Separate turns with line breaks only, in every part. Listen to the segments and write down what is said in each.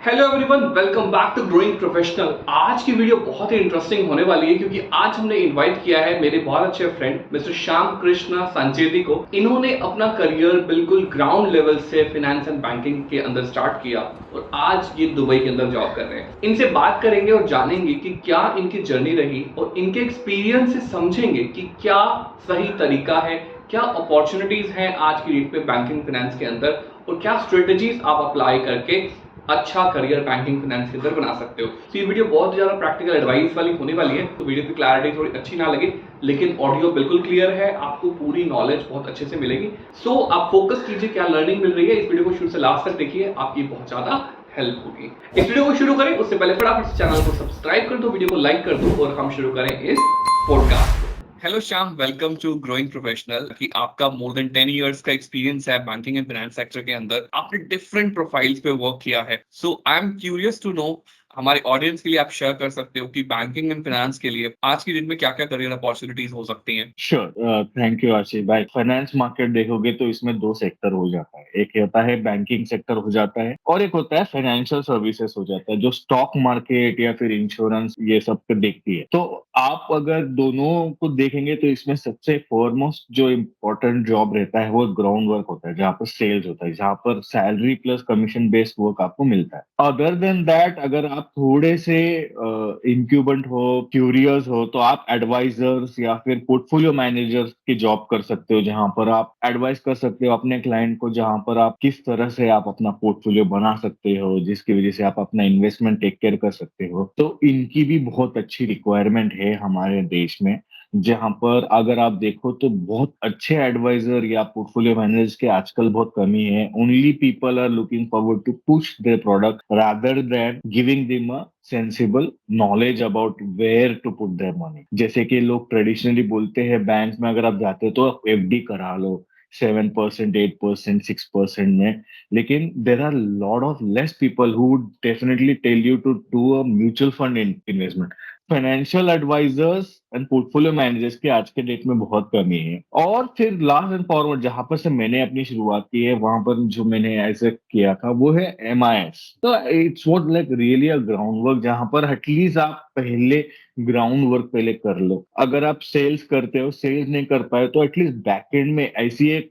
Hello everyone, welcome back to growing Professional. आज की video बहुत ही इंटरेस्टिंग होने वाली है क्योंकि आज हमने इनवाइट किया है मेरे बहुत अच्छे फ्रेंड मिस्टर श्याम कृष्णा संचेती को। इन्होंने अपना करियर बिल्कुल ग्राउंड लेवल से फाइनेंस एंड बैंकिंग के अंदर स्टार्ट किया और आज ये दुबई के अंदर जॉब कर रहे हैं। इनसे बात करेंगे और जानेंगे कि क्या इनकी जर्नी रही और इनके एक्सपीरियंस से समझेंगे कि क्या सही तरीका है, क्या अपॉर्चुनिटीज हैं आज की डेट पे बैंकिंग फाइनेंस के अंदर और क्या स्ट्रेटजीज आप अप्लाई करके अच्छा करियर बैंकिंग फाइनेंस के अंदर बना सकते हो। तो ये वीडियो बहुत ज्यादा प्रैक्टिकल एडवाइस वाली होने वाली है, तो वीडियो की क्लैरिटी थोड़ी अच्छी ना लगे लेकिन ऑडियो बिल्कुल क्लियर है, आपको पूरी नॉलेज बहुत अच्छे से मिलेगी। सो आप फोकस कीजिए क्या लर्निंग मिल रही है। इस वीडियो को शुरू से लास्ट तक देखिए, आपकी बहुत ज्यादा हेल्प होगी। इस वीडियो को शुरू करें उससे पहले फटाफट से चैनल को सब्सक्राइब कर दो, वीडियो को लाइक कर दो और हम शुरू करें इस podcast. Hello Shyam, welcome to growing professional. कि आपका मोर देन 10 इयर्स का एक्सपीरियंस है बैंकिंग एंड फाइनेंस सेक्टर के अंदर, आपने डिफरेंट प्रोफाइल्स पे वर्क किया है। So I am curious to know, हमारे ऑडियंस के लिए आप शेयर कर सकते हो कि बैंकिंग एंड फाइनेंस के लिए आज की डेट में क्या क्या करियर अपॉर्चुनिटीज हो सकती हैं।
श्योर। थैंक यू आशीष भाई। फाइनेंस मार्केट देखोगे तो इसमें दो सेक्टर हो जाता है। एक होता है बैंकिंग सेक्टर हो जाता है और एक होता है फाइनेंशियल सर्विसेज हो जाता है, जो स्टॉक मार्केट या फिर इंश्योरेंस ये सब पे देखती है। तो आप अगर दोनों को देखेंगे तो इसमें सबसे फॉरमोस्ट जो इम्पोर्टेंट जॉब रहता है वो ग्राउंड वर्क होता है, जहाँ पर सेल्स होता है, जहाँ पर salary plus commission based work आपको मिलता है। अदर देन दैट, अगर आप थोड़े से इंक्यूबेंट हो, क्यूरियस हो, तो आप एडवाइजर्स या फिर पोर्टफोलियो मैनेजर्स की जॉब कर सकते हो, जहां पर आप एडवाइस कर सकते हो अपने क्लाइंट को, जहां पर आप किस तरह से आप अपना पोर्टफोलियो बना सकते हो, जिसकी वजह से आप अपना इन्वेस्टमेंट टेक केयर कर सकते हो। तो इनकी भी बहुत अच्छी रिक्वायरमेंट है हमारे देश में, जहां पर अगर आप देखो तो बहुत अच्छे एडवाइजर या पोर्टफोलियो मैनेजर्स के आजकल बहुत कमी है। Only people are looking forward to push their product rather than giving them a sensible knowledge about where to put their money. जैसे कि लोग ट्रेडिशनली बोलते हैं बैंक में अगर आप जाते हो तो एफडी करा लो 7%, 8%, 6% में, लेकिन there are lot of less people who would definitely tell you to do a mutual fund investment. Financial advisors and portfolio managers की आज के डेट में बहुत कमी है। और फिर लास्ट एंड फॉरवर्ड जहां पर से मैंने अपनी शुरुआत की है, वहां पर जो मैंने ऐसे किया था वो है MIS। तो it's what like really a ground work, जहां पर एटलीस्ट आप पहले ग्राउंड वर्क पहले कर लो। अगर आप सेल्स करते हो, सेल्स नहीं कर पाए तो एटलीस्ट बैक एंड में ऐसी एक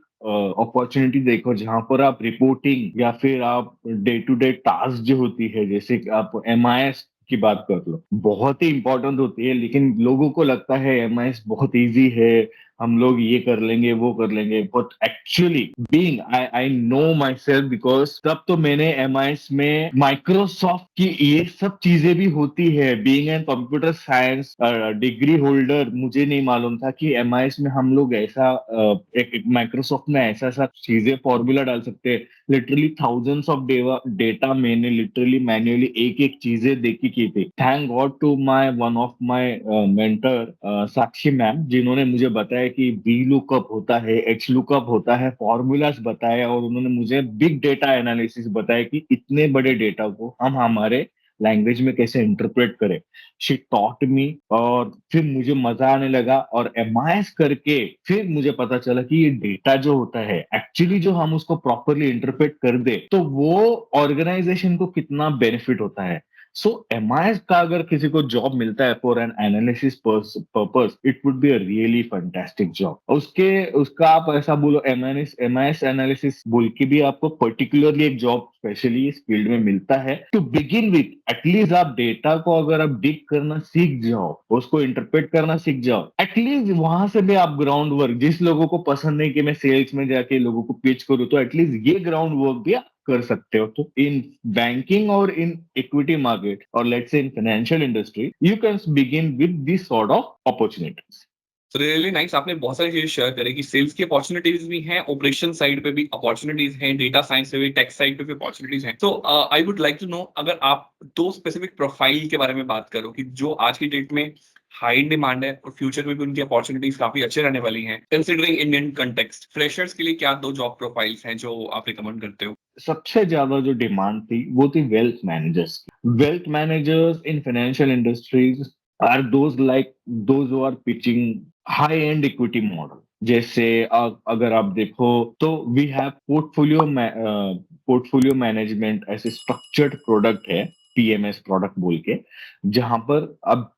अपॉर्चुनिटी देखो जहां पर आप रिपोर्टिंग या फिर आप डे टू डे टास्क जो होती है, जैसे कि आप MIS की बात कर लो, बहुत ही इंपॉर्टेंट होती है। लेकिन लोगों को लगता है MIS बहुत इजी है, हम लोग ये कर लेंगे वो कर लेंगे, but actually being I I know my self, because तब तो मैंने MIS में माइक्रोसॉफ्ट की ये सब चीजें भी होती है। Being an computer science degree holder, मुझे नहीं मालूम था कि MIS में हम लोग ऐसा एक माइक्रोसॉफ्ट में ऐसा ऐसा चीजें फॉर्मूला डाल सकते हैं। लिटरली थाउजेंड्स ऑफ डेटा मैंने लिटरली मैन्युअली एक एक चीजें देखी की थी। Thank God to my one of my mentor Sakshi ma'am, जिन्होंने मुझे बताया कि वी लुकअप होता है, एच लुकअप होता है, फॉर्मूलाज बताया, और उन्होंने मुझे बिग डेटा एनालिसिस बताया कि इतने बड़े डेटा को हम हमारे लैंग्वेज में कैसे इंटरप्रेट करें। शी टॉट मी, और फिर मुझे मजा आने लगा। और MIS करके फिर मुझे पता चला कि ये डेटा जो होता है एक्चुअली जो हम उसको प्रॉपरली इंटरप्रेट कर दे तो वो ऑर्गेनाइजेशन को कितना बेनिफिट होता है। सो MIS का अगर किसी को जॉब मिलता है for an analysis purpose, it would be a really fantastic job. उसके उसका आप ऐसा बोलो MIS एनालिसिस बोल के भी आपको पर्टिकुलरली एक जॉब स्पेशली इस फील्ड में मिलता है। टू बिगिन विथ, एटलीस्ट आप डेटा को अगर आप डिग करना सीख जाओ, उसको इंटरप्रेट करना सीख जाओ, एटलीस्ट वहां से भी आप ग्राउंड वर्क, जिस लोगों को पसंद नहीं कि मैं सेल्स में जाके लोगों को पिच करूँ, तो एटलीस्ट ये ग्राउंड वर्क भी आप कर सकते हो। तो इन बैंकिंग और इन इक्विटी मार्केट और let's say in financial industry, you can begin with this sort of opportunities.
तो रियली नाइस, आपने बहुत सारी चीजें शेयर करी कि सेल्स की अपॉर्चुनिटीज भी हैं, ऑपरेशन साइड पे भी अपॉर्चुनिटीज हैं, डेटा साइंस पे भी, टेक साइड पे भी अपॉर्चुनिटीज हैं। तो I would like to know, अगर आप दो स्पेसिफिक प्रोफाइल के बारे में बात करो कि जो आज की डेट में हाई डिमांड है और फ्यूचर में भी उनकी अपॉर्चुनिटीज काफी अच्छे रहने वाली हैं, कंसिडरिंग इंडियन कंटेक्स्ट, फ्रेशर्स के लिए क्या दो जॉब प्रोफाइल्स हैं जो आप रिकमेंड करते हो।
सबसे ज्यादा जो डिमांड थी वो थी वेल्थ मैनेजर्स की। Wealth managers in financial industries are those like those who are pitching high and equity model. जैसे अगर आप देखो तो वी हैव पोर्टफोलियो मैनेजमेंट ऐसे स्ट्रक्चर्ड प्रोडक्ट है, पीएमएस प्रोडक्ट बोल के, जहां पर अब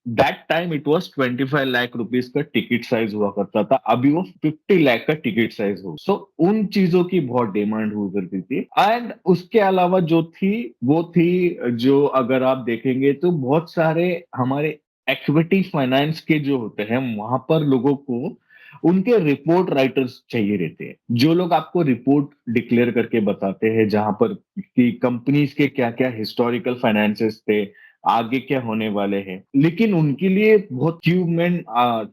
that time it was 25 lakh rupees का टिकट साइज हुआ करता था, अभी वो 50 लाख का टिकट साइज हो। सो उन चीजों की बहुत डिमांड हुआ करती थी। एंड उसके अलावा जो थी वो थी, जो अगर आप देखेंगे तो बहुत सारे हमारे इक्विटी फाइनेंस के जो होते हैं, वहां पर लोगों को उनके रिपोर्ट राइटर्स चाहिए रहते हैं, जो लोग आपको रिपोर्ट डिक्लेयर करके बताते हैं, जहां पर कि कंपनीज के क्या क्या हिस्टोरिकल फाइनेंसेस थे, आगे क्या होने वाले हैं। लेकिन उनके लिए बहुत ह्यूमन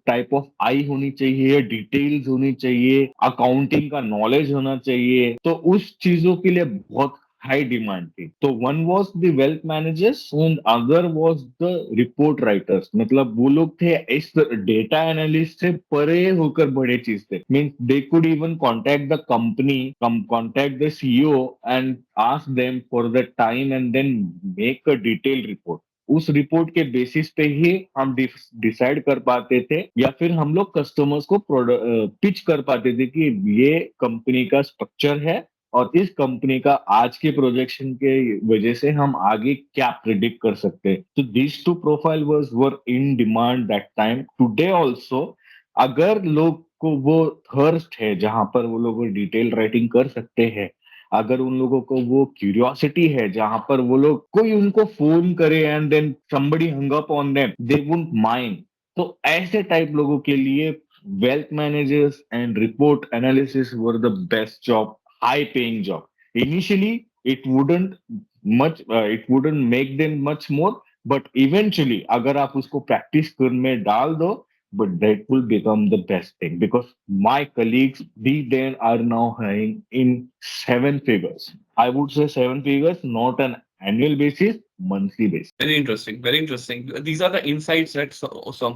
टाइप ऑफ आई होनी चाहिए, डिटेल्स होनी चाहिए, अकाउंटिंग का नॉलेज होना चाहिए। तो उस चीजों के लिए बहुत हाई डिमांड थी। तो one was the wealth managers and other was the report writers, मतलब वो लोग थे इस डेटा एनालिस्ट से परे होकर बड़े चीज थे। Means they could even contact the company, contact the CEO and ask them for the time and then make a detail report. उस रिपोर्ट के बेसिस पे ही हम डिसाइड कर पाते थे, या फिर हम लोग कस्टमर्स को पिच कर पाते थे कि ये कंपनी का स्ट्रक्चर है, और इस कंपनी का आज के प्रोजेक्शन के वजह से हम आगे क्या प्रिडिक्ट कर सकते हैं। तो this two profile was were in demand that time. Today also अगर लोग को वो थर्स्ट है, जहां पर वो लोग डिटेल राइटिंग कर सकते हैं, अगर उन लोगों को वो क्यूरियोसिटी है, जहां पर वो लोग कोई उनको फोन करे and then somebody hung up on them, they wouldn't mind। तो ऐसे टाइप लोगों के लिए wealth managers and report analysis were the best job, high paying job initially। It wouldn't make them much more, but eventually अगर आप उसको practice करने डाल दो, but that will become the best thing, because my colleagues these days are now hiring in 7 figures. I would say 7 figures, not an annual basis, monthly basis।
Very interesting, very interesting. These are the insights that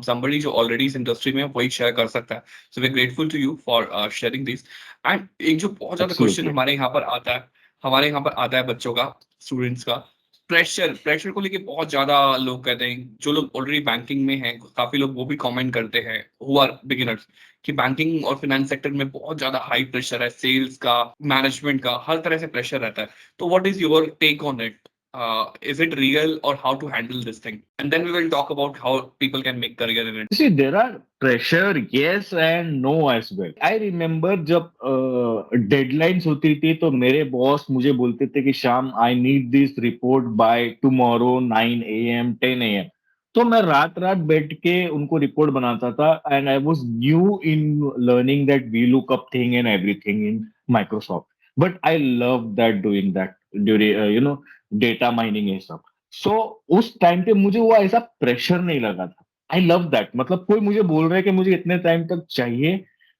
somebody जो already इस industry में है, वही share कर सकता है। So we are grateful to you for sharing this. And एक जो बहुत ज्यादा क्वेश्चन
Absolutely।
हमारे यहाँ पर आता है, हमारे यहाँ पर आता है बच्चों का, स्टूडेंट्स का, प्रेशर प्रेशर को लेके बहुत ज्यादा लोग कहते हैं, जो लोग ऑलरेडी बैंकिंग में हैं, काफी लोग वो भी कमेंट करते हैं हु आर बिगिनर्स, कि बैंकिंग और फाइनेंस सेक्टर में बहुत ज्यादा हाई प्रेशर है, सेल्स का, मैनेजमेंट का, हर तरह से प्रेशर रहता है। तो what is your take on it? Is it real, or how to handle this thing? And then we will talk about how people can make career in it.
See, there are pressure, yes and no as well। I remember जब deadlines होती थी तो मेरे boss मुझे बोलते थे कि Shyam, I need this report by tomorrow 9 AM 10 AM। तो मैं रात रात बैठ के उनको रिपोर्ट बनाता था, and I was new in learning that we look up thing and everything in Microsoft. But I love that, doing that during data mining ये सब। सो उस टाइम पे मुझे वो ऐसा प्रेशर नहीं लगा था। आई लव दैट, मतलब कोई मुझे बोल रहा है कि मुझे इतने टाइम तक चाहिए,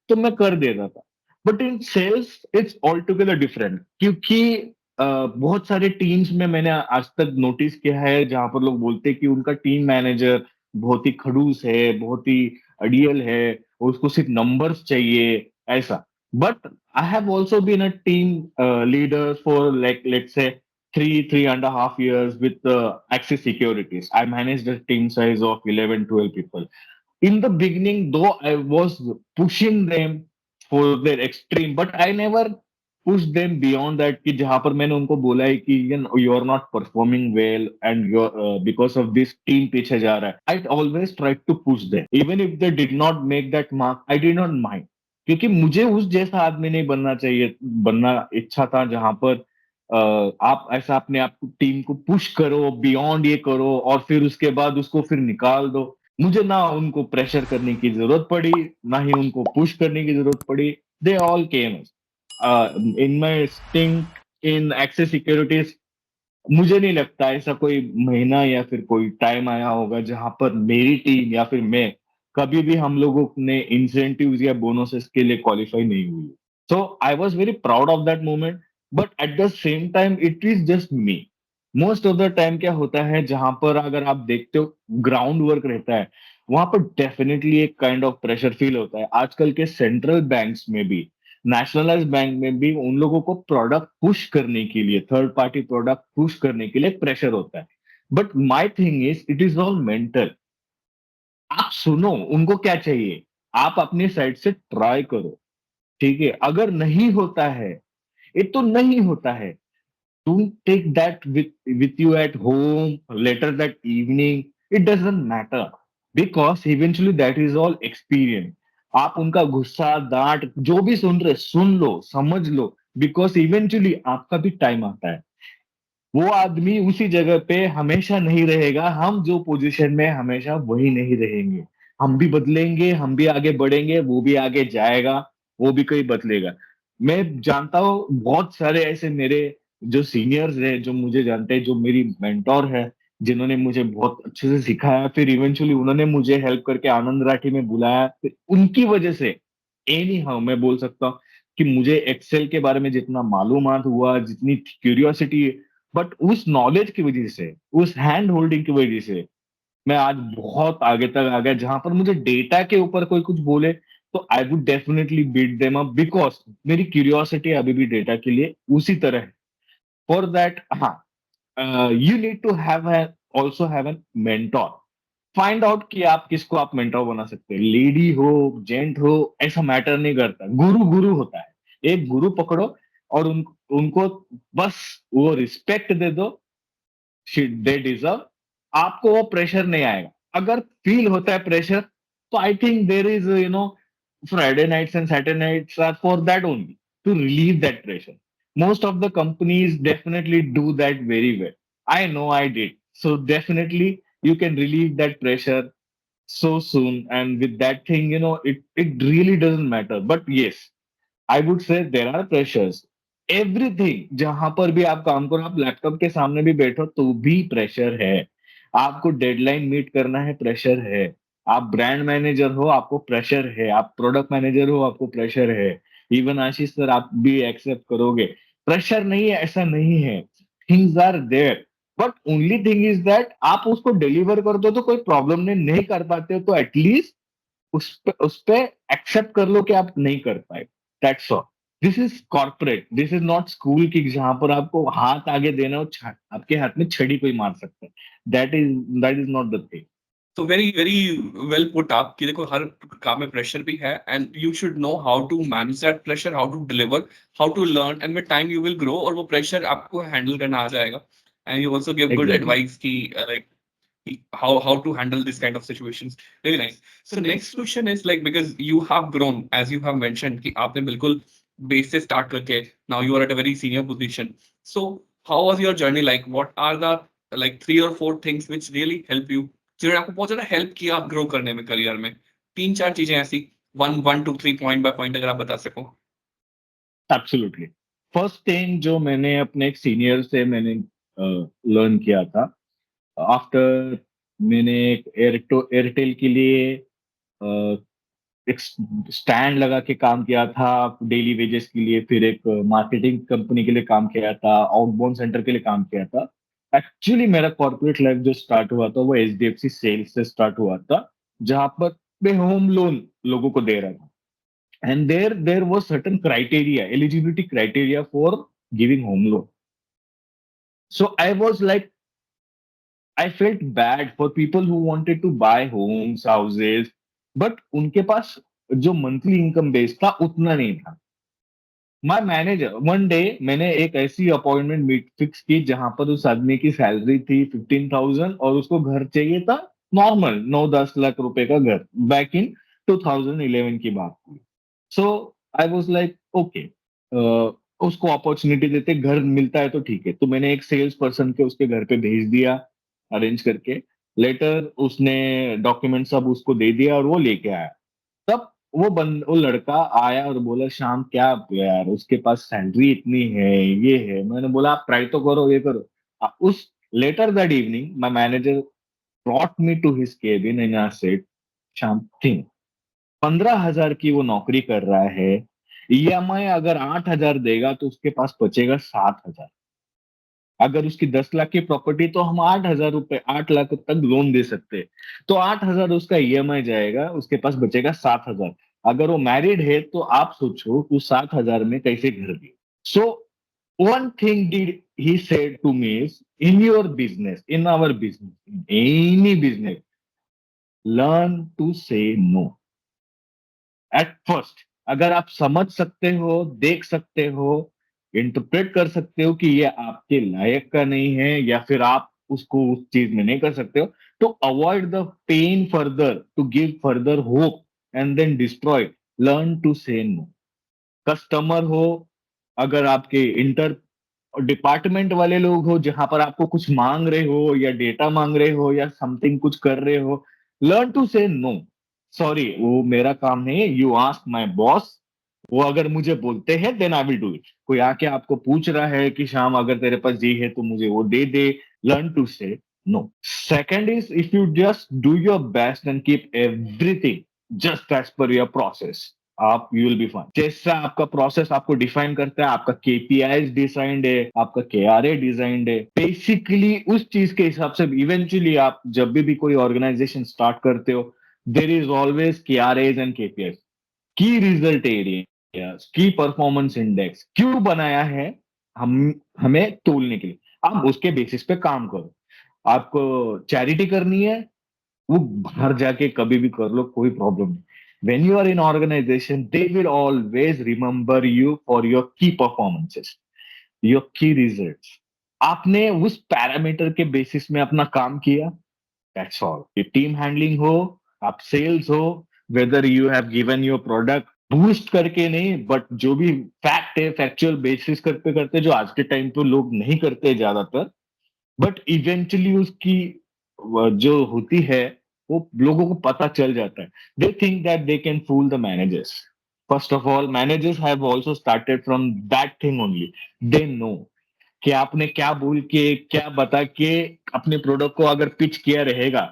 तो मैं कर देता था। But in sales it's altogether different, क्योंकि बहुत सारे टीम्स में मैंने आज तक नोटिस किया है जहां पर लोग बोलते हैं कि उनका टीम मैनेजर बहुत ही खड़ूस है, बहुत ही अड़ियल है, उसको सिर्फ नंबर्स चाहिए, ऐसा। But I have also been a team leader for like let's say 3.5 years with Axis Securities। I managed a team size of 11, 12 people. In the beginning, though I was pushing them for their extreme, but I never pushed them beyond that कि जहां पर मैंने उनको बोला है कि you are not performing well and you're because of this team पीछे जा रहा है। I always tried to push them, even if they did not make that mark, I did not mind। क्योंकि मुझे उस जैसा आदमी नहीं बनना चाहिए, बनना इच्छा था जहां पर आप ऐसा अपने आप टीम को पुश करो, बियॉन्ड ये करो, और फिर उसके बाद उसको फिर निकाल दो। मुझे ना उनको प्रेशर करने की जरूरत पड़ी, ना ही उनको पुश करने की जरूरत पड़ी। They all came in my stint in excess securities. मुझे नहीं लगता ऐसा कोई महीना या फिर कोई टाइम आया होगा जहां पर मेरी टीम या फिर मैं, कभी भी हम लोगों ने इंसेंटिव्स या बोनसेस के लिए क्वालिफाई नहीं हुई। So I was very proud of that moment. But at the same time it is just me. Most of the time क्या होता है, जहां पर अगर आप देखते हो ग्राउंड वर्क रहता है, वहां पर डेफिनेटली एक काइंड ऑफ प्रेशर फील होता है। आजकल के सेंट्रल बैंक्स में भी, नेशनलाइज बैंक में भी उन लोगों को प्रोडक्ट पुश करने के लिए, थर्ड पार्टी प्रोडक्ट पुश करने के लिए प्रेशर होता है। But my thing is it is all mental. आप सुनो उनको क्या चाहिए, आप अपनी साइड से ट्राई करो, ठीक है? अगर नहीं होता है, ये तो नहीं होता है, don't take that with you at home later that evening. It doesn't matter because eventually that is all experience. आप उनका गुस्सा डांट जो भी सुन रहे सुन लो, समझ लो, बिकॉज इवेंचुअली आपका भी टाइम आता है। वो आदमी उसी जगह पे हमेशा नहीं रहेगा, हम जो पोजीशन में हमेशा वही नहीं रहेंगे। हम भी बदलेंगे, हम भी आगे बढ़ेंगे, वो भी आगे जाएगा, वो भी कहीं बदलेगा। मैं जानता हूँ बहुत सारे ऐसे मेरे जो सीनियर्स हैं, जो मुझे जानते हैं, जो मेरी मेंटोर है, जिन्होंने मुझे बहुत अच्छे से सिखाया, फिर इवेंचुअली उन्होंने मुझे हेल्प करके आनंद राठी में बुलाया, फिर उनकी वजह से एनी हाउ मैं बोल सकता हूँ कि मुझे एक्सेल के बारे में जितना मालूमात हुआ, जितनी क्यूरियोसिटी, बट उस नॉलेज की वजह से, उस हैंड होल्डिंग की वजह से मैं आज बहुत आगे तक आ गया, जहां पर मुझे डेटा के ऊपर कोई कुछ बोले तो I would definitely beat them up, because मेरी क्यूरियोसिटी अभी भी डेटा के लिए उसी तरह है। फॉर दैट, हाँ, you need to have also have an mentor. Find out कि आप किसको आप मेंटोर बना सकते हैं, लेडी हो, जेंट हो, ऐसा मैटर नहीं करता, गुरु गुरु होता है। एक गुरु पकड़ो और उनको बस वो रिस्पेक्ट दे दो, दे डिजर्व। आपको वो प्रेशर नहीं आएगा। अगर फील होता है प्रेशर, तो I think there is Friday nights and Saturday nights are for that only, to relieve that pressure. Most of the companies definitely do that very well. I know I did. So definitely you can relieve that pressure so soon. And with that thing, it really doesn't matter. But yes, I would say there are pressures, everything. जहां पर भी आप काम करो, आप laptop के सामने भी बैठो तो भी प्रेशर है। आपको डेडलाइन मीट करना है, प्रेशर है। आप ब्रांड मैनेजर हो, आपको प्रेशर है। आप प्रोडक्ट मैनेजर हो, आपको प्रेशर है। इवन आशीष सर, आप भी एक्सेप्ट करोगे, प्रेशर नहीं है ऐसा नहीं है, things are there. But only thing is that आप उसको डिलीवर कर दो तो कोई प्रॉब्लम नहीं कर पाते हो तो एटलीस्ट उस पे एक्सेप्ट कर लो कि आप नहीं कर पाए। That's all. This is corporate, this is not school की जहां पर आपको हाथ आगे देना हो, आपके हाथ में छड़ी कोई मार सकता है। That is not the thing.
तो वेरी वेरी वेल पुट आप कि देखो हर काम में प्रेशर भी है and you should know how to manage that pressure, how to deliver, how to learn, and with time you will grow और वो प्रेशर आपको हैंडल करना आ जाएगा। And you also give good
exactly.
Advice की like how to handle this kind of situations. Very nice. So next question is like, because you have grown as you have mentioned कि आपने बिल्कुल base से start करके now you are at a very senior position. So how was your journey like? What are the like 3 or 4 things which really help you, जिन्होंने आपको बहुत ज्यादा help किया ग्रो करने में करियर में? 3-4 चीजें ऐसी, 1 1 2 3 पॉइंट बाय पॉइंट अगर आप बता सको।
एब्सोल्युटली। फर्स्ट थिंग जो मैंने अपने एक सीनियर से मैंने लर्न किया था, आफ्टर मैंने एक एयरटेल के लिए एक स्टैंड लगा के काम किया था डेली वेजेस के लिए, फिर एक मार्केटिंग कंपनी के लिए काम किया था, आउटबाउंड सेंटर के लिए काम किया था। एक्चुअली मेरा कॉर्पोरेट लाइफ जो स्टार्ट हुआ था वो एचडीएफसी सेल्स से स्टार्ट हुआ था, जहां पर मैं होम लोन लोगों को दे रहा था। And there was certain criteria, eligibility criteria for giving home loan. So I was like, I felt bad for people who wanted to buy homes, houses, but उनके पास जो मंथली इनकम बेस था उतना नहीं था। माय मैनेजर वन डे, मैंने एक ऐसी अपॉइंटमेंट मीट फिक्स की जहां पर उस आदमी की सैलरी थी 15,000 और उसको घर चाहिए था नॉर्मल 9-10 लाख रुपए का घर, बैक इन 2011 की बात। सो आई वाज लाइक ओके, उसको अपॉर्चुनिटी देते, घर मिलता है तो ठीक है। तो मैंने एक सेल्स पर्सन के उसके घर पे भेज दिया, अरेंज करके। लेटर उसने डॉक्यूमेंट सब उसको दे दिया और वो लेके आया। तब वो लड़का आया और बोला, शाम क्या यार, उसके पास सैलरी इतनी है, ये है। मैंने बोला आप ट्राई तो करो, ये करो। उस later that evening my manager brought me to his cabin and I said, शाम थिंक, 15,000 की वो नौकरी कर रहा है, ईएमआई अगर 8,000 देगा तो उसके पास बचेगा 7,000। अगर उसकी 10 लाख की प्रॉपर्टी तो हम 8,000 रुपए, 8 लाख तक लोन दे सकते हैं। तो 8,000 उसका ईएमआई जाएगा, उसके पास बचेगा 7,000। अगर वो मैरिड है तो आप सोचो उस 7,000 में कैसे घर दिए। So one thing did he said to me is, in your business, in our business, in any business, learn to say no. At first अगर आप समझ सकते हो, देख सकते हो, इंटरप्रेट कर सकते हो कि ये आपके लायक का नहीं है या फिर आप उसको उस चीज में नहीं कर सकते हो, तो avoid the pain further to give further hope and then destroy, learn to say no. Customer हो, अगर आपके इंटर डिपार्टमेंट वाले लोग हो जहां पर आपको कुछ मांग रहे हो या डेटा मांग रहे हो या समथिंग कुछ कर रहे हो, learn to say no, sorry वो मेरा काम नहीं है, यू आस्क माय बॉस, वो अगर मुझे बोलते हैं then I will do it. कोई आके आपको पूछ रहा है कि श्याम अगर तेरे पास ये है तो मुझे वो दे दे, learn to say no. Second is if you just do your best and keep everything just as per your process, आप यू विल बी फाइन। जैसा आपका प्रोसेस आपको डिफाइन करता है, आपका केपीआई डिजाइंड है, आपका केआरए डिजाइंड है, बेसिकली उस चीज के हिसाब से इवेंचुअली आप जब भी कोई ऑर्गेनाइजेशन स्टार्ट करते हो, there is always KRAs and KPI, key result area, key performance index क्यों बनाया है, हम हमें तोलने के लिए। आप उसके बेसिस पे काम करो। आपको चैरिटी करनी है, वो बाहर जाके कभी भी कर लो, कोई प्रॉब्लम नहीं। When you are in organization they will always remember you for your key performances, your key results. आपने उस पैरामीटर के बेसिस में अपना काम किया, दैट्स ऑल। ये टीम हैंडलिंग हो, आप सेल्स हो, whether you have given your product boost करके नहीं, बट जो भी फैक्ट है फैक्चुअल बेसिस करते करते, जो आज के टाइम पे लोग नहीं करते ज्यादातर, बट इवेंचुअली उसकी जो होती है वो लोगों को पता चल जाता है। They think that they can fool the managers. First of all managers have also started from that thing only. They know कि आपने क्या बोल के क्या बता के अपने प्रोडक्ट को अगर पिच किया रहेगा,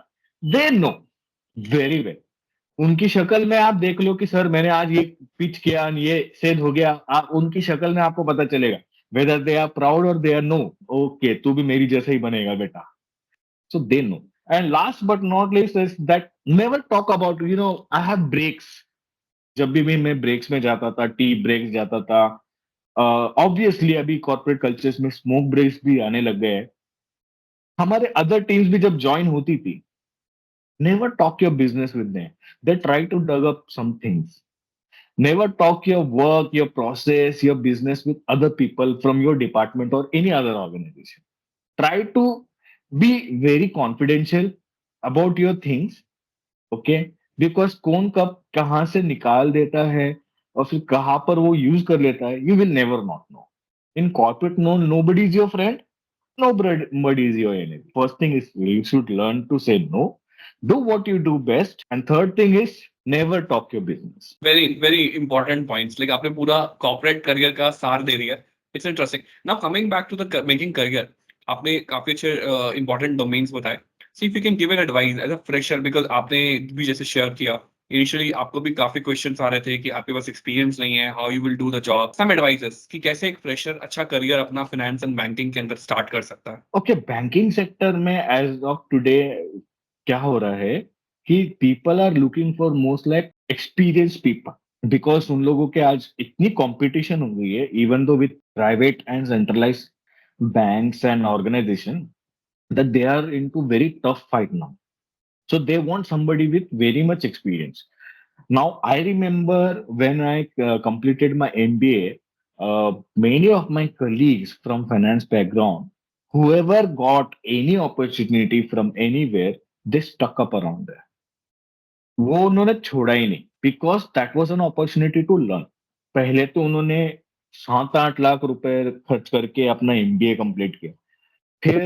दे नो वेरी वेल। उनकी शक्ल में आप देख लो कि सर मैंने आज ये पिच किया and ये सेल हो गया, आप उनकी शक्ल में आपको पता चलेगा वेदर दे आर प्राउड और दे आर नो, ओके तू भी मेरी जैसा ही बनेगा बेटा। So they know. And last but not least is that never talk about, I have breaks. जब भी मैं ब्रेक्स में जाता था, टी ब्रेक्स जाता था, ऑब्वियसली अभी कॉर्पोरेट कल्चर्स में स्मोक ब्रेक्स भी आने लग गए हैं। हमारे अदर टीम्स भी जब ज्वाइन होती थी, never talk your business with them, they try to dug up some things. Never talk your work, your process, your business with other people from your department और any other organisation. Try to be very confidential about your things, okay? Because कौन कब कहाँ से निकाल देता है और फिर कहाँ पर वो यूज कर लेता है, you will never not know. In corporate, no, nobody is your friend, nobody is your enemy. First thing is you should learn to say no, do what you do best, and third thing is never talk your business.
Very very important points, like आपने पूरा corporate career का सार दे दिया। It's interesting. Now coming back to the making career, आपने काफी अच्छे important domains बताए। See if you can give an advice as a fresher, because आपने भी जैसे शेयर किया इनिशियली आपको भी काफी क्वेश्चंस आ रहे थे कि आपके पास एक्सपीरियंस नहीं है, how you will do the job. Some advices कि कैसे एक फ्रेशर अच्छा करियर अपना फाइनेंस एंड बैंकिंग के अंदर स्टार्ट कर सकता है।
ओके, बैंकिंग सेक्टर में एज ऑफ टुडे क्या हो रहा है कि people are looking for most like experience people, because उन लोगों के आज इतनी कंपटीशन हो गई है, even though with private and centralised banks and organization, that they are into very tough fight now. So they want somebody with very much experience. Now I remember when I completed my MBA, many of my colleagues from finance background, whoever got any opportunity from anywhere, they stuck up around there. वो उन्होंने छोड़ा ही नहीं, because that was an opportunity to learn. पहले तो उन्होंने 7-8 लाख रुपए खर्च करके अपना एमबीए कंप्लीट किया, फिर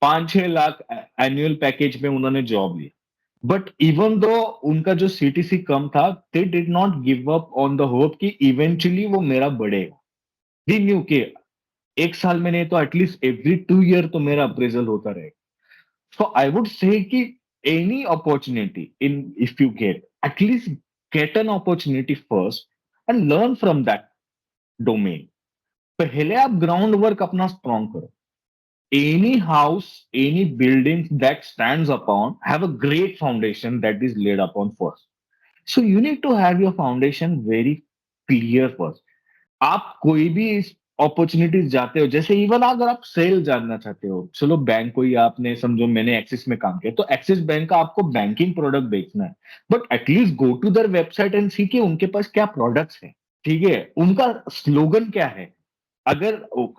5-6 लाख एनुअल पैकेज में उन्होंने job Lee. But even though उनका जो सीटीसी कम था, they did not give up on the hope कि इवेंचुअली वो मेरा बढ़ेगा। दे न्यू के 1 साल में नहीं तो एटलीस्ट एवरी 2 ईयर तो मेरा अप्रेजल होता रहेगा। So I would say कि any opportunity in if you get, at least get an opportunity first and learn from that domain. पहले आप ग्राउंड वर्क अपना स्ट्रॉन्ग करो। Any house, any building that stands upon have a great foundation that is laid upon first. So you need to have your foundation very clear first. आप कोई भी opportunities जाते हो, जैसे इवन अगर आप सेल जानना चाहते हो, चलो बैंक कोई आपने समझो मैंने एक्सिस में काम किया तो एक्सिस बैंक का आपको बैंकिंग प्रोडक्ट बेचना है, but at least go to their website and see कि उनके पास क्या प्रोडक्ट्स है, ठीक है, उनका स्लोगन क्या है। अगर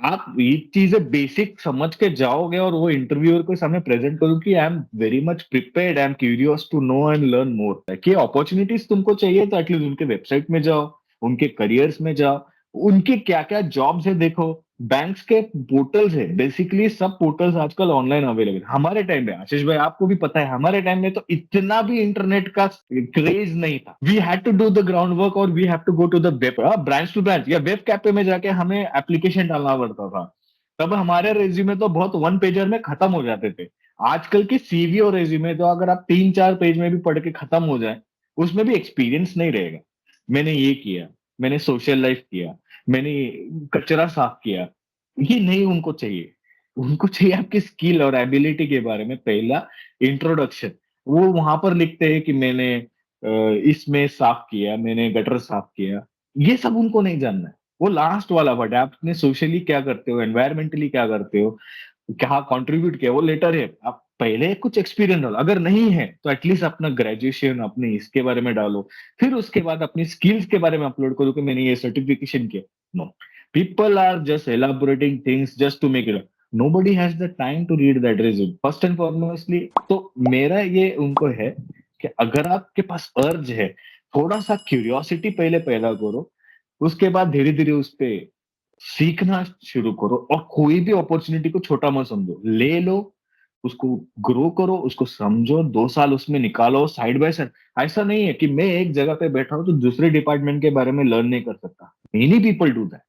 आप ये चीजें बेसिक समझ के जाओगे और वो इंटरव्यूअर के सामने प्रेजेंट करो कि I am very much prepared, I am curious to know and learn more, कि अपॉर्चुनिटीज तुमको चाहिए तो एटलीस्ट उनके वेबसाइट में जाओ, उनके करियर्स में जाओ, उनके क्या क्या जॉब्स है देखो। बैंक्स के पोर्टल्स है, बेसिकली सब पोर्टल्स आजकल ऑनलाइन अवेलेबल। हमारे टाइम में आशीष भाई आपको भी पता है, हमारे टाइम में तो इतना भी इंटरनेट का क्रेज नहीं था। We had to do the ground work और we have to go to the web branch to branch या वेब कैफे में जाके हमें एप्लीकेशन डालना पड़ता था। तब हमारे रेज्यूमे तो बहुत वन पेजर में खत्म हो जाते थे। आजकल की सीवी और रेज्यूमे तो अगर आप 3-4 पेज में भी पढ़ के खत्म हो जाए, उसमें भी एक्सपीरियंस नहीं रहेगा। मैंने ये किया, मैंने सोशल लाइफ किया, मैंने कचरा साफ किया, ये नहीं उनको चाहिए। उनको चाहिए आपकी स्किल और एबिलिटी के बारे में पहला इंट्रोडक्शन। वो वहां पर लिखते हैं कि मैंने इसमें साफ किया, मैंने गटर साफ किया, ये सब उनको नहीं जानना है। वो लास्ट वाला वर्ड है, आपने सोशली क्या करते हो, एनवायरमेंटली क्या करते हो, क्या कंट्रीब्यूट किया, वो लेटर है। आप पहले कुछ एक्सपीरियंस डालो, अगर नहीं है तो एटलीस्ट अपना ग्रेजुएशन अपने इसके बारे में डालो, फिर उसके बाद अपनी स्किल्स के बारे में अपलोड करो कि मैंने ये सर्टिफिकेशन किया। No, people are just elaborating things just to make it. Nobody has the time to read that resume first and foremostly. तो मेरा ये उनको है कि अगर आपके पास अर्ज है, थोड़ा सा क्यूरियोसिटी पहले पैदा करो, उसके बाद धीरे धीरे उस पे सीखना शुरू करो, और कोई भी अपॉर्चुनिटी को छोटा मत समझो, ले लो, उसको ग्रो करो, उसको समझो, 2 साल उसमें निकालो साइड बाय साइड। ऐसा नहीं है कि मैं एक जगह पे बैठा हूं तो दूसरे डिपार्टमेंट के बारे में लर्न नहीं कर सकता। Many people do that.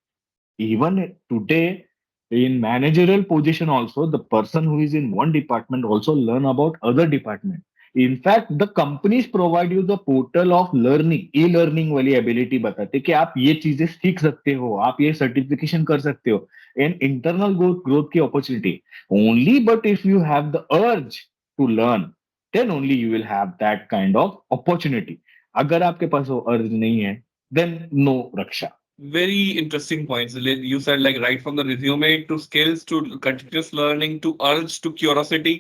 Even today, in managerial position also, the person who is in one department also learn about other department. In fact, the companies provide you the portal of learning, e-learning वाली ability बताते कि आप ये चीजें सीख सकते हो, आप ये सर्टिफिकेशन कर सकते हो, and internal growth की opportunity. Only but if you have the urge to learn, then only you will have that kind of opportunity. अगर आपके पास वो urge नहीं है, then no Raksha.
Very interesting points. You said like right from the resume to skills to continuous learning to urge to curiosity,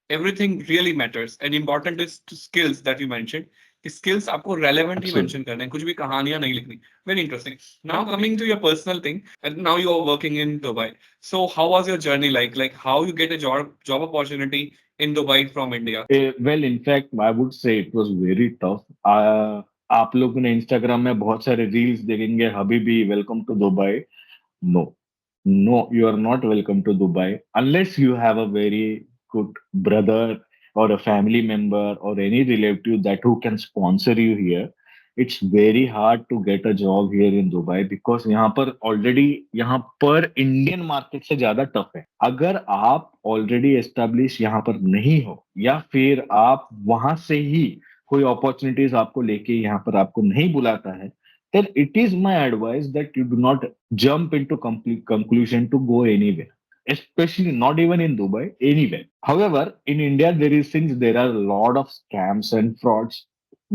everything really matters. And important is to skills that you mentioned. Skills आपको relevant ही
Absolutely.
mention करने हैं, कुछ भी कहानियां नहीं लिखनी. Very interesting. Now coming to your personal thing, and now you are working in Dubai. So how was your journey like? Like how you get a job opportunity in Dubai from India?
Well in fact I would say it was very tough. आप लोगों ने Instagram में बहुत सारे reels देखेंगे, हबीबी welcome to Dubai. No, no, you are not welcome to Dubai unless you have a very good brother or a family member or any relative that who can sponsor you here. It's very hard to get a job here in Dubai because यहाँ पर already, यहाँ पर Indian market से ज्यादा tough है। अगर आप already establish यहाँ पर नहीं हो, या फिर आप वहां से ही कोई अपॉर्चुनिटीज आपको लेके यहाँ पर आपको नहीं बुलाता है, then it is my advice that you do not jump into complete conclusion to go anywhere, especially not even in Dubai, anywhere. However, in India, since there are a lot of scams and frauds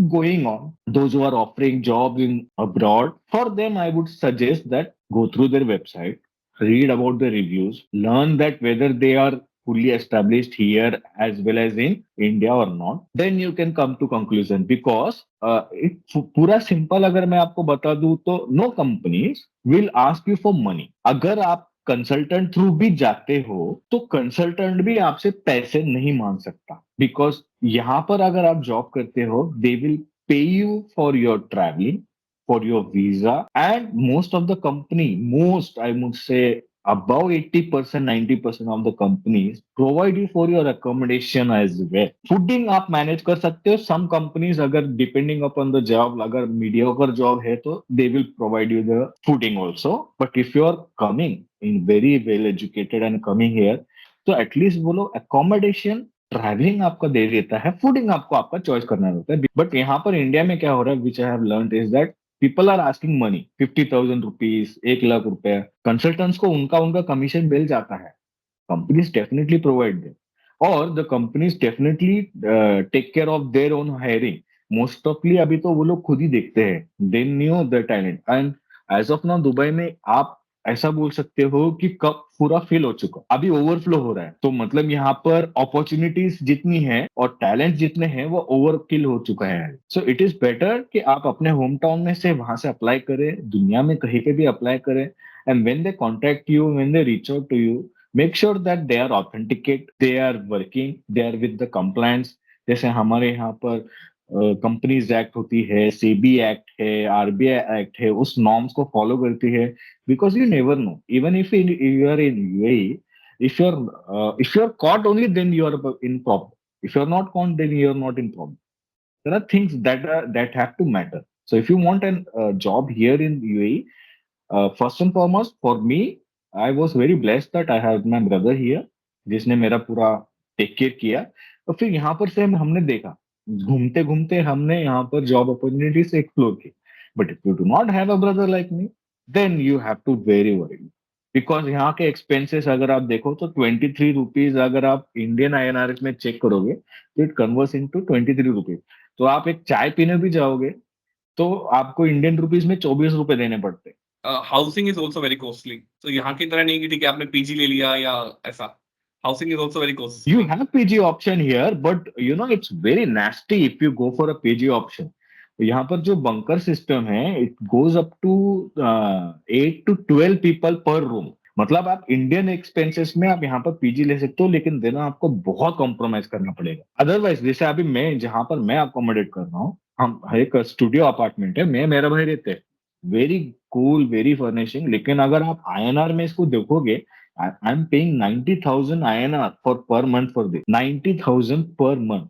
going on, those who are offering jobs in abroad, for them, I would suggest that go through their website, read about the reviews, learn that whether they are fully established here as well as in India or not, then you can come to conclusion because पूरा simple अगर मैं आपको बता दूं तो no companies will ask you for money. अगर आप consultant through भी जाते हो तो कंसल्टेंट भी आपसे पैसे नहीं मांग सकता, बिकॉज यहाँ पर अगर आप जॉब करते हो they will pay you for your travelling, for your visa, and most of the company, most I would say above 80%, 90% of the companies provide you for your accommodation as well. Fooding आप manage कर सकते हो। some companies अगर depending upon the job, अगर mediocre job है तो they will provide you the fooding also, but if you are coming in very well educated and coming here, तो at least वो लोग accommodation, ट्रैवलिंग आपका दे देता है, फूडिंग आपको आपका चॉइस करना होता है। बट यहाँ पर इंडिया में क्या हो रहा है, which I have learned is that people are asking money, 50,000 rupees, 1 lakh रुपया। कंसल्टेंट्स को उनका उनका कमीशन मिल जाता है। कंपनीज डेफिनेटली प्रोवाइड देम, और the companies definitely take care of their own hiring. Most offly अभी तो वो लोग खुद ही देखते हैं, they knew the talent, and as of now Dubai में आप ऐसा बोल सकते हो कि कप पूरा फिल हो चुका, अभी ओवरफ्लो हो रहा है। तो मतलब यहाँ पर अपॉर्चुनिटीज जितनी है और टैलेंट जितने हैं वो ओवरकिल हो चुका है। सो इट इज बेटर कि आप अपने होम टाउन में से वहां से अप्लाई करें, दुनिया में कहीं पे भी अप्लाई करें। And when they contact you, when they reach out to you, make sure that they are authenticate, they are working, they are with the compliance. जैसे हमारे यहाँ पर कंपनीज एक्ट होती है, सेबी एक्ट है, आरबीआई एक्ट है, उस नॉर्म्स को फॉलो करती है। Because you never know. Even if you are in UAE, if you're caught only, then you are in problem. If you're not caught, then you're not in problem. There are things that have to matter. So if you want a job here in UAE, first and foremost, for me, I was very blessed that I have my brother here, जिसने मेरा पूरा take care किया। और फिर यहाँ पर से हमने देखा, घूमते घूमते हमने यहाँ पर जॉब अपॉर्चुनिटीज एक्सप्लोर की। But if you do not have a brother like me, then you have to very worry, because यहाँ के एक्सपेंसेस अगर आप देखो तो 23 रुपीज, अगर आप इंडियन आईएनआर में चेक करोगे तो इट कन्वर्स इनटू 23 रुपीज। तो आप एक चाय पीने भी जाओगे तो आपको इंडियन रुपीज में 24 रुपए देने पड़ते हैं।
Housing is also very costly, तो यहाँ की तरह नहीं कि ठीक है आपने पीजी ले लिया या ऐसा। Housing is also very
You
costly.
have PG option here, but you know it's very nasty if you go for a PG option. यहाँ पर जो बंकर सिस्टम है, it goes up to 8 to 12 people per room. मतलब आप Indian expenses में आप यहाँ पर पीजी ले सकते हो, लेकिन देना आपको बहुत कॉम्प्रोमाइज करना पड़ेगा। अदरवाइज जैसे अभी मैं जहां पर मैं अकोमोडेट कर रहा हूँ, हम एक स्टूडियो अपार्टमेंट है, मैं मेरा भाई रहते हैं, वेरी कूल, वेरी फर्निशिंग। लेकिन अगर आप आईएनआर में इसको देखोगे, I'm paying 90,000 INR for per month for this. 90,000 per month.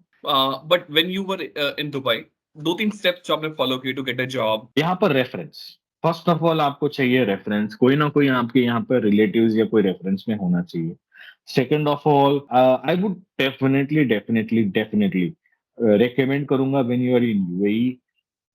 But when you were in Dubai, दो तीन स्टेप्स जो आपने फॉलो किए टू गेट अ जॉब।
यहाँ पर रेफरेंस, फर्स्ट ऑफ ऑल आपको चाहिए रेफरेंस, कोई ना कोई आपके यहाँ पर रिलेटिव्स या कोई रेफरेंस में होना चाहिए। Second of all, I would definitely definitely definitely recommend करूंगा, when you are in UAE,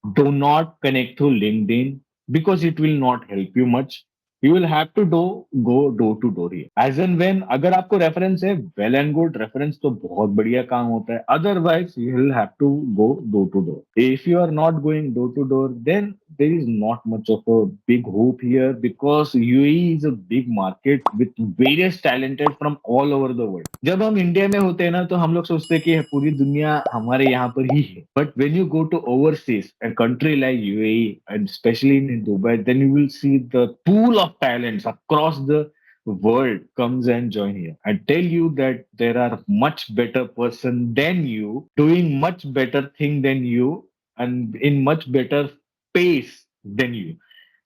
do not connect through LinkedIn because it will not help you much. You will have to go door to door here. As and when अगर आपको reference है, well and good, reference तो बहुत बढ़िया काम होता है। Otherwise you will have to go door to door. If you are not going door to door, then there is not much of a big hope here, because UAE is a big market with various talented from all over the world. जब हम India में होते हैं ना, तो हम लोग सोचते हैं कि पूरी दुनिया हमारे यहाँ पर ही है। But when you go to overseas, a country like UAE and especially in Dubai, then you will see the pool of talents across the world comes and join here. I tell you that there are much better person than you, doing much better thing than you, and in much better pace than you.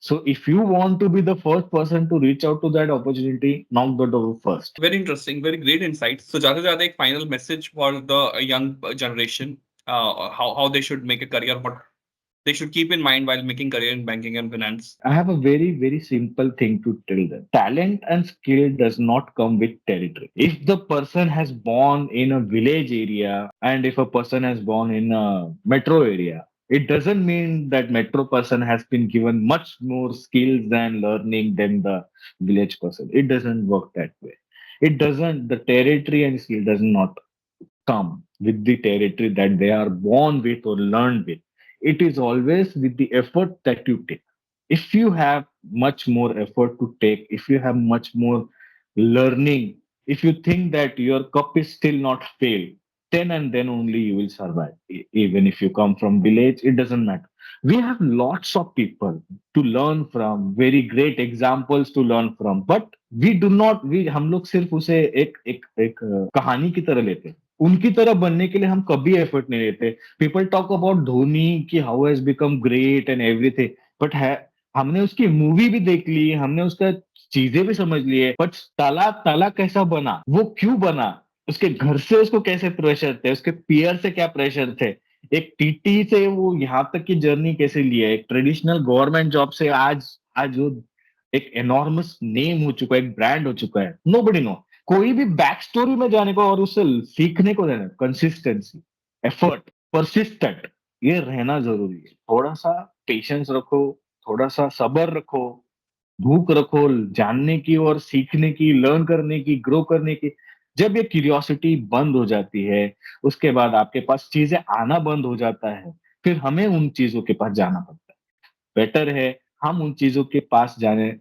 So if you want to be the first person to reach out to that opportunity, knock the door first.
Very interesting, very great insight. So ज्यादा से ज्यादा एक final message for the young generation, how they should make a career, what they should keep in mind while making career in banking and finance.
I have a very, very simple thing to tell them. Talent and skill does not come with territory. If the person has born in a village area and if a person has born in a metro area, it doesn't mean that metro person has been given much more skills and learning than the village person. It doesn't work that way. It doesn't, the territory and skill does not come with the territory that they are born with or learned with. It is always with the effort that you take. If you have much more effort to take, if you have much more learning, if you think that your cup is still not filled, then and then only you will survive. Even if you come from village, it doesn't matter. We have lots of people to learn from, very great examples to learn from, but we do not, we हम लोग सिर्फ उसे एक कहानी की तरह लेते हैं। उनकी तरह बनने के लिए हम कभी एफर्ट नहीं लेते। पीपल टॉक अबाउट धोनी कि how has become great and everything, but है, हमने उसकी मूवी भी देख ली, हमने उसका चीजें भी समझ ली है, बट ताला ताला कैसा बना, वो क्यों बना, उसके घर से उसको कैसे प्रेशर थे, उसके पीयर से क्या प्रेशर थे, एक टीटी से वो यहाँ तक की जर्नी कैसे लिया, एक ट्रेडिशनल गवर्नमेंट जॉब से आज आज वो एक एनॉर्मस नेम हो चुका है, एक ब्रांड हो चुका है। नो बडी नो। कोई भी बैक स्टोरी में जाने को और उससे सीखने को देना, कंसिस्टेंसी, एफर्ट, परसिस्टेंट, ये रहना जरूरी है। थोड़ा सा पेशेंस रखो, थोड़ा सा सब्र रखो, भूख रखो जानने की और सीखने की, लर्न करने की, ग्रो करने की। जब ये क्यूरियोसिटी बंद हो जाती है, उसके बाद आपके पास चीजें आना बंद हो जाता है, फिर हमें उन चीजों के पास जाना पड़ता है। बेटर है हम उन चीजों के पास जाने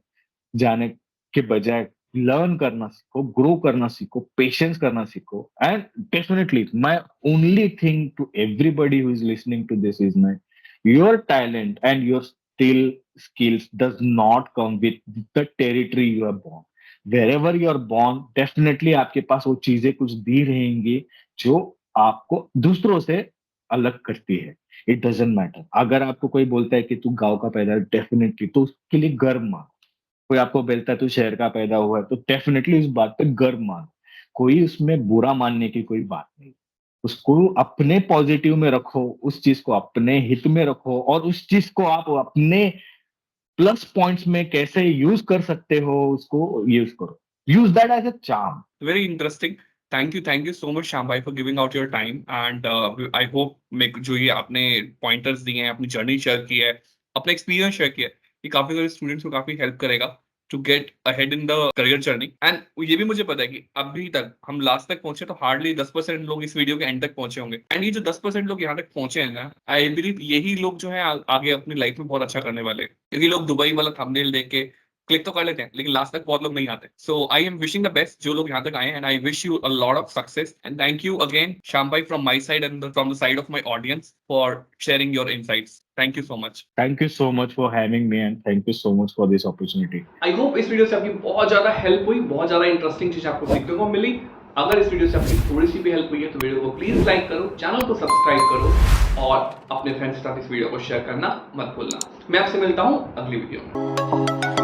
जाने के बजाय लर्न करना सीखो, ग्रो करना सीखो, पेशेंस करना सीखो। And definitely my only thing to everybody who is listening to this is my your talent and your still skills does not come with the territory you are born. Wherever you are born, definitely आपके पास वो चीजें कुछ दी रहेंगी जो आपको दूसरों से अलग करती है। It doesn't matter. अगर आपको कोई बोलता है कि तू गांव का पैदा है, डेफिनेटली तो उसके लिए गर्व मान। कोई आपको बोलता है तू शहर का पैदा हुआ है, तो डेफिनेटली उस बात पे गर्व मान। कोई उसमें बुरा मानने की कोई बात नहीं। उसको अपने पॉजिटिव में रखो, उस चीज को अपने हित में रखो, और उस चीज को आप अपने प्लस पॉइंट्स में कैसे यूज कर सकते हो उसको यूज करो। Use that as a charm.
Very interesting. Thank you so much, Shyam bhai, for giving out your time. And I hope मेरे जो ये आपने pointers दिए हैं, अपनी जर्नी शेयर की है, अपना एक्सपीरियंस शेयर किया है, ये काफी सारे स्टूडेंट्स को काफी हेल्प करेगा to get ahead in the career journey. And ये भी मुझे पता है कि अभी तक हम लास्ट तक पहुंचे तो हार्डली 10% लोग इस वीडियो के एंड तक पहुंचे होंगे। एंड ये जो 10% लोग यहाँ तक पहुंचे हैं ना, आई बिलीव यही लोग जो है आगे अपनी लाइफ में बहुत अच्छा करने वाले हैं। क्योंकि लोग दुबई वाला थंबनेल देख के क्लिक तो कर लेते हैं, लेकिन लास्ट तक बहुत लोग नहीं आते। So I am wishing the best जो लोग यहाँ तक आए, and I wish you a lot of success. And thank you again Shyam bhai from my side and from the side of my audience for sharing your insights. Thank you so much.
Thank you so much for having me and thank you so much for this opportunity.
I hope इस video से आपकी बहुत ज्यादा help हुई, बहुत ज्यादा interesting चीज आपको सीखने को मिली। अगर इस वीडियो से आपकी थोड़ी सी भी हेल्प हुई है तो वीडियो को प्लीज लाइक करो, चैनल को सब्सक्राइब करो और अपने फ्रेंड्स के साथ इस वीडियो को शेयर करना मत भूलना। मैं आपसे मिलता हूँ अगली वीडियो में।